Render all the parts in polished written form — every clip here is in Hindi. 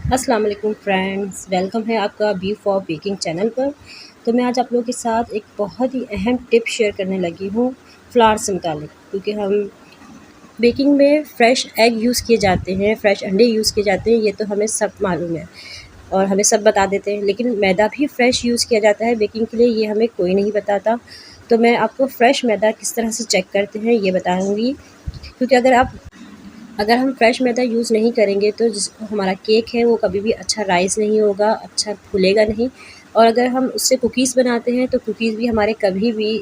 अस्सलाम वालेकुम फ्रेंड्स, वेलकम है आपका बी फॉर बेकिंग चैनल पर। तो मैं आज आप लोगों के साथ एक बहुत ही अहम टिप शेयर करने लगी हूँ फ्लावर से मुतालिक, क्योंकि हम बेकिंग में फ़्रेश एग यूज़ किए जाते हैं, फ़्रेश अंडे यूज़ किए जाते हैं, ये तो हमें सब मालूम है और हमें सब बता देते हैं। लेकिन मैदा भी फ़्रेश यूज़ किया जाता है बेकिंग के लिए, ये हमें कोई नहीं बताता। तो मैं आपको फ़्रेश मैदा किस तरह से चेक करते हैं ये बताऊँगी, क्योंकि अगर हम फ्रेश मैदा यूज़ नहीं करेंगे तो जिस हमारा केक है वो कभी भी अच्छा राइज़ नहीं होगा, अच्छा फूलेगा नहीं। और अगर हम उससे कुकीज़ बनाते हैं तो कुकीज़ भी हमारे कभी भी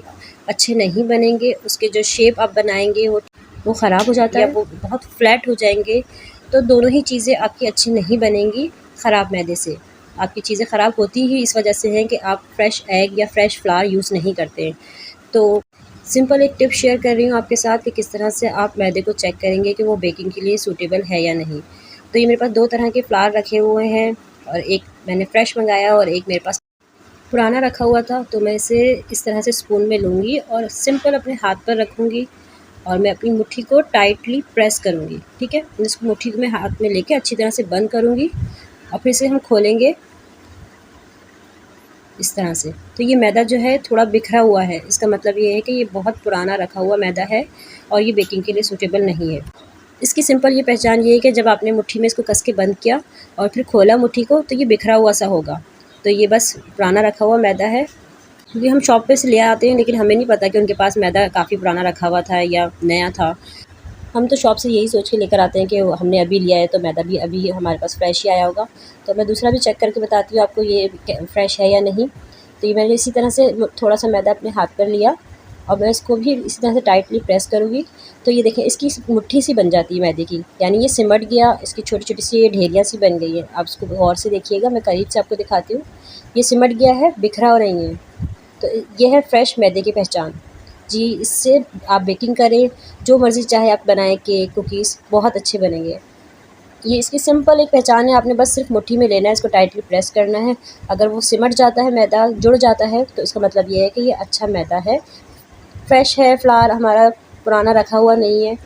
अच्छे नहीं बनेंगे। उसके जो शेप आप बनाएँगे वो ख़राब हो जाता है या वो बहुत फ्लैट हो जाएँगे। तो दोनों ही चीज़ें आपकी अच्छी नहीं बनेंगी ख़राब मैदे से। आपकी चीज़ें ख़राब होती ही इस वजह से हैं कि आप फ्रेश एग या फ्रेश फ्लावर यूज़ नहीं करते हैं। तो सिंपल एक टिप शेयर कर रही हूँ आपके साथ कि किस तरह से आप मैदे को चेक करेंगे कि वो बेकिंग के लिए सूटेबल है या नहीं। तो ये मेरे पास 2 तरह के फ्लावर रखे हुए हैं और एक मैंने फ्रेश मँगाया और एक मेरे पास पुराना रखा हुआ था। तो मैं इसे इस तरह से स्पून में लूँगी और सिंपल अपने हाथ पर रखूँगी और मैं अपनी मुट्ठी को टाइटली प्रेस करूँगी, ठीक है? इसको मुट्ठी को मैं हाथ में लेके अच्छी तरह से बंद करूँगी और फिर इसे हम खोलेंगे इस तरह से। तो ये मैदा जो है थोड़ा बिखरा हुआ है, इसका मतलब ये है कि ये बहुत पुराना रखा हुआ मैदा है और ये बेकिंग के लिए सूटेबल नहीं है। इसकी सिंपल ये पहचान ये है कि जब आपने मुट्ठी में इसको कस के बंद किया और फिर खोला मुट्ठी को तो ये बिखरा हुआ सा होगा। तो ये बस पुराना रखा हुआ मैदा है, क्योंकि हम शॉप पे से ले आते हैं लेकिन हमें नहीं पता कि उनके पास मैदा काफ़ी पुराना रखा हुआ था या नया था। हम तो शॉप से यही सोच के लेकर आते हैं कि हमने अभी लिया है तो मैदा भी अभी हमारे पास फ्रेश ही आया होगा। तो मैं दूसरा भी चेक करके बताती हूँ आपको ये फ्रेश है या नहीं। तो ये मैंने इसी तरह से थोड़ा-सा मैदा अपने हाथ पर लिया और मैं इसको भी इसी तरह से टाइटली प्रेस करूँगी। तो ये देखें इसकी मुट्ठी सी बन जाती है मैदे की, यानी ये सिमट गया, इसकी छोटी-छोटी सी ये ढेरियाँ सी बन गई है। आप इसको गौर से देखिएगा, मैं करीब से आपको दिखाती हूँ। ये सिमट गया है, बिखरा नहीं है। तो ये है फ्रेश मैदे की पहचान। जी, इससे आप बेकिंग करें, जो मर्ज़ी चाहे आप बनाएँ, केक, कुकीज़ बहुत अच्छे बनेंगे। ये इसकी सिंपल एक पहचान है, आपने बस सिर्फ मुट्ठी में लेना है, इसको टाइटली प्रेस करना है। अगर वो सिमट जाता है मैदा, जुड़ जाता है, तो इसका मतलब ये है कि ये अच्छा मैदा है, फ्रेश है, फ्लावर हमारा पुराना रखा हुआ नहीं है।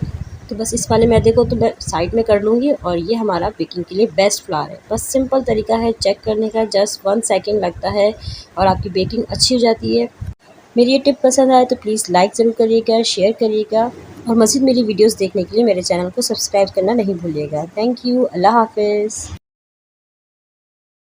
तो बस इस वाले मैदे को तो मैं साइड में कर लूँगी और ये हमारा बेकिंग के लिए बेस्ट फ्लावर है। बस सिंपल तरीका है चेक करने का, जस्ट 1 सेकंड लगता है और आपकी बेकिंग अच्छी हो जाती है। मेरी ये टिप पसंद आए तो प्लीज़ लाइक ज़रूर करिएगा, शेयर करिएगा और मज़ीद मेरी वीडियोज़ देखने के लिए मेरे चैनल को सब्सक्राइब करना नहीं भूलिएगा। Thank you. अल्लाह हाफ़िज़।